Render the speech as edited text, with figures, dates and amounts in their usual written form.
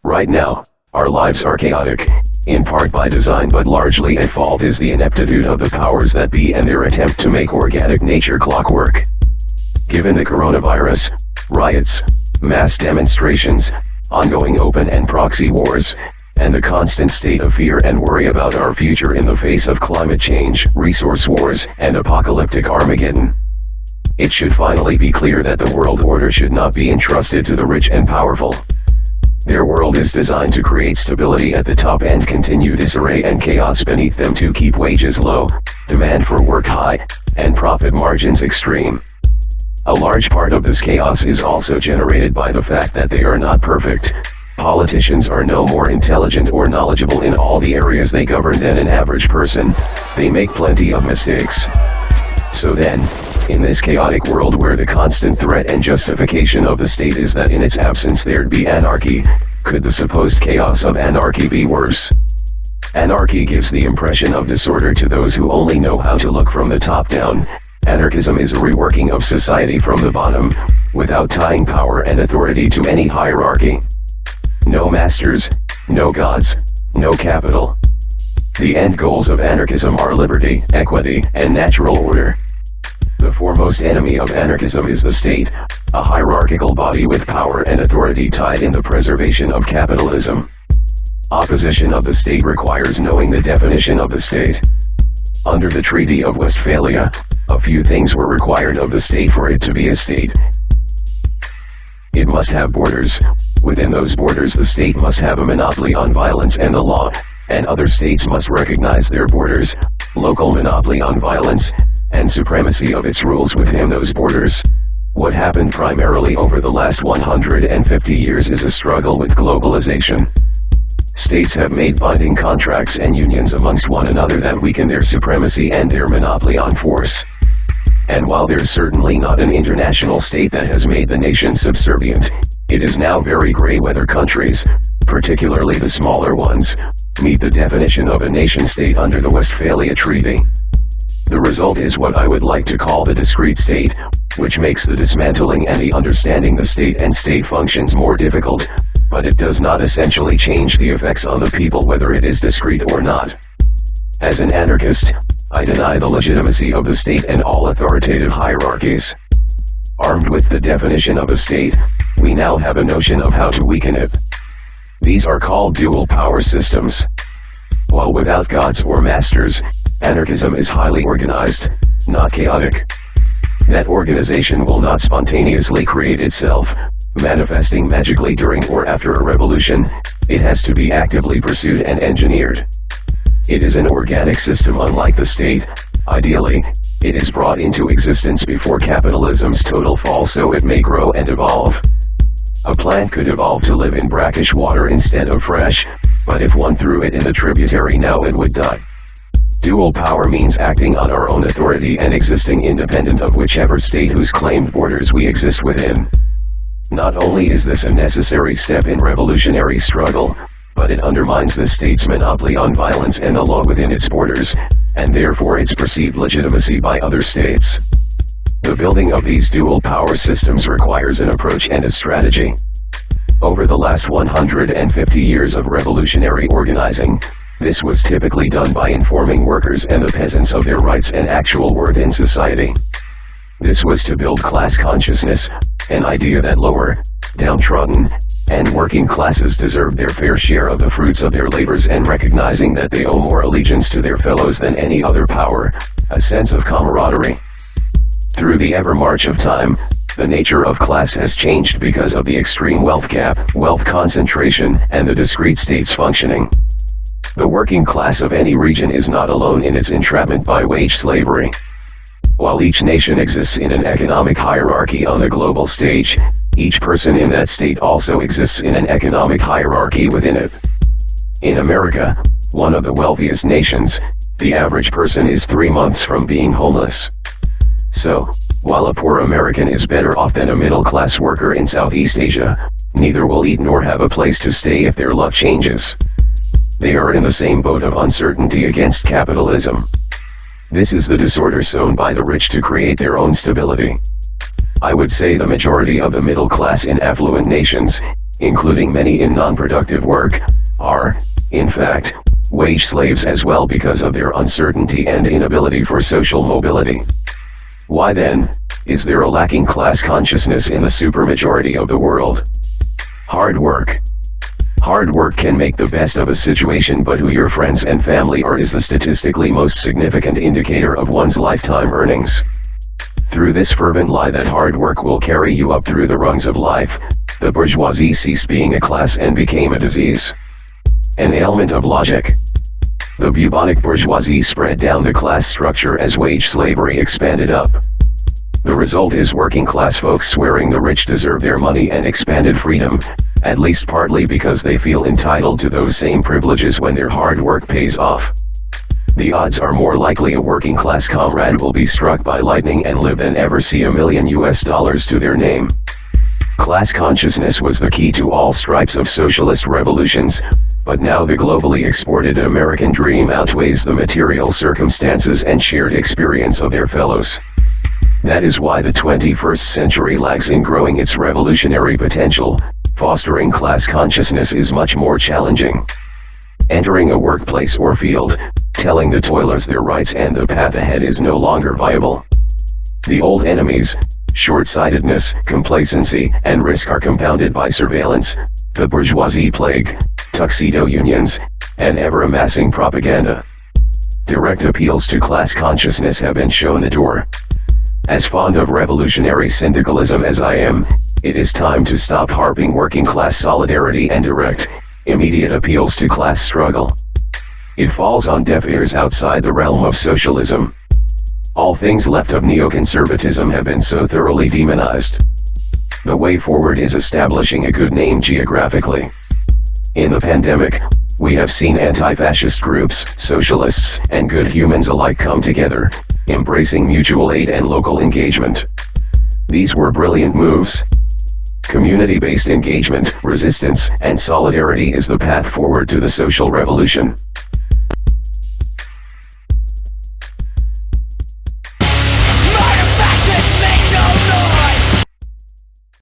Right now, our lives are chaotic, in part by design but largely at fault is the ineptitude of the powers that be and their attempt to make organic nature clockwork. Given the coronavirus, riots, mass demonstrations, ongoing open and proxy wars, and the constant state of fear and worry about our future in the face of climate change, resource wars, and apocalyptic Armageddon, it should finally be clear that the world order should not be entrusted to the rich and powerful. Their world is designed to create stability at the top and continue disarray and chaos beneath them to keep wages low, demand for work high, and profit margins extreme. A large part of this chaos is also generated by the fact that they are not perfect. Politicians are no more intelligent or knowledgeable in all the areas they govern than an average person. They make plenty of mistakes. So then, in this chaotic world where the constant threat and justification of the state is that in its absence there'd be anarchy, could the supposed chaos of anarchy be worse? Anarchy gives the impression of disorder to those who only know how to look from the top down. Anarchism is a reworking of society from the bottom, without tying power and authority to any hierarchy. No masters, no gods, no capital. The end goals of anarchism are liberty, equity, and natural order. The foremost enemy of anarchism is the state, a hierarchical body with power and authority tied in the preservation of capitalism. Opposition of the state requires knowing the definition of the state. Under the Treaty of Westphalia, a few things were required of the state for it to be a state. It must have borders. Within those borders the state must have a monopoly on violence and the law, and other states must recognize their borders, local monopoly on violence, and supremacy of its rules within those borders. What happened primarily over the last 150 years is a struggle with globalization. States have made binding contracts and unions amongst one another that weaken their supremacy and their monopoly on force. And while there's certainly not an international state that has made the nation subservient, it is now very gray whether countries, particularly the smaller ones, meet the definition of a nation-state under the Westphalia Treaty. The result is what I would like to call the discrete state, which makes the dismantling and the understanding the state and state functions more difficult, but it does not essentially change the effects on the people whether it is discrete or not. As an anarchist, I deny the legitimacy of the state and all authoritative hierarchies. Armed with the definition of a state, we now have a notion of how to weaken it. These are called dual power systems. While without gods or masters, anarchism is highly organized, not chaotic. That organization will not spontaneously create itself, manifesting magically during or after a revolution. It has to be actively pursued and engineered. It is an organic system unlike the state. Ideally, it is brought into existence before capitalism's total fall so it may grow and evolve. A plant could evolve to live in brackish water instead of fresh, but if one threw it in the tributary now it would die. Dual power means acting on our own authority and existing independent of whichever state whose claimed borders we exist within. Not only is this a necessary step in revolutionary struggle, but it undermines the state's monopoly on violence and the law within its borders, and therefore its perceived legitimacy by other states. The building of these dual power systems requires an approach and a strategy. Over the last 150 years of revolutionary organizing, this was typically done by informing workers and the peasants of their rights and actual worth in society. This was to build class consciousness, an idea that lower, downtrodden, and working classes deserve their fair share of the fruits of their labors and recognizing that they owe more allegiance to their fellows than any other power, a sense of camaraderie. Through the ever march of time, the nature of class has changed because of the extreme wealth gap, wealth concentration, and the discrete state's functioning. The working class of any region is not alone in its entrapment by wage slavery. While each nation exists in an economic hierarchy on the global stage, each person in that state also exists in an economic hierarchy within it. In America, one of the wealthiest nations, the average person is 3 months from being homeless. So, while a poor American is better off than a middle-class worker in Southeast Asia, neither will eat nor have a place to stay if their luck changes. They are in the same boat of uncertainty against capitalism. This is the disorder sown by the rich to create their own stability. I would say the majority of the middle class in affluent nations, including many in non-productive work, are, in fact, wage slaves as well because of their uncertainty and inability for social mobility. Why then, is there a lacking class consciousness in the supermajority of the world? Hard work. Hard work can make the best of a situation, but who your friends and family are is the statistically most significant indicator of one's lifetime earnings. Through this fervent lie that hard work will carry you up through the rungs of life, the bourgeoisie ceased being a class and became a disease. An ailment of logic. The bubonic bourgeoisie spread down the class structure as wage slavery expanded up. The result is working class folks swearing the rich deserve their money and expanded freedom, at least partly because they feel entitled to those same privileges when their hard work pays off. The odds are more likely a working class comrade will be struck by lightning and live than ever see $1 million to their name. Class consciousness was the key to all stripes of socialist revolutions, but now the globally exported American dream outweighs the material circumstances and shared experience of their fellows. That is why the 21st century lags in growing its revolutionary potential. Fostering class consciousness is much more challenging. Entering a workplace or field, telling the toilers their rights and the path ahead is no longer viable. The old enemies, short-sightedness, complacency, and risk are compounded by surveillance, the bourgeoisie plague, tuxedo unions, and ever-amassing propaganda. Direct appeals to class consciousness have been shown the door. As fond of revolutionary syndicalism as I am, it is time to stop harping working class solidarity and direct, immediate appeals to class struggle. It falls on deaf ears outside the realm of socialism. All things left of neoconservatism have been so thoroughly demonized. The way forward is establishing a good name geographically. In the pandemic, we have seen anti-fascist groups, socialists, and good humans alike come together, embracing mutual aid and local engagement. These were brilliant moves. Community-based engagement, resistance, and solidarity is the path forward to the social revolution.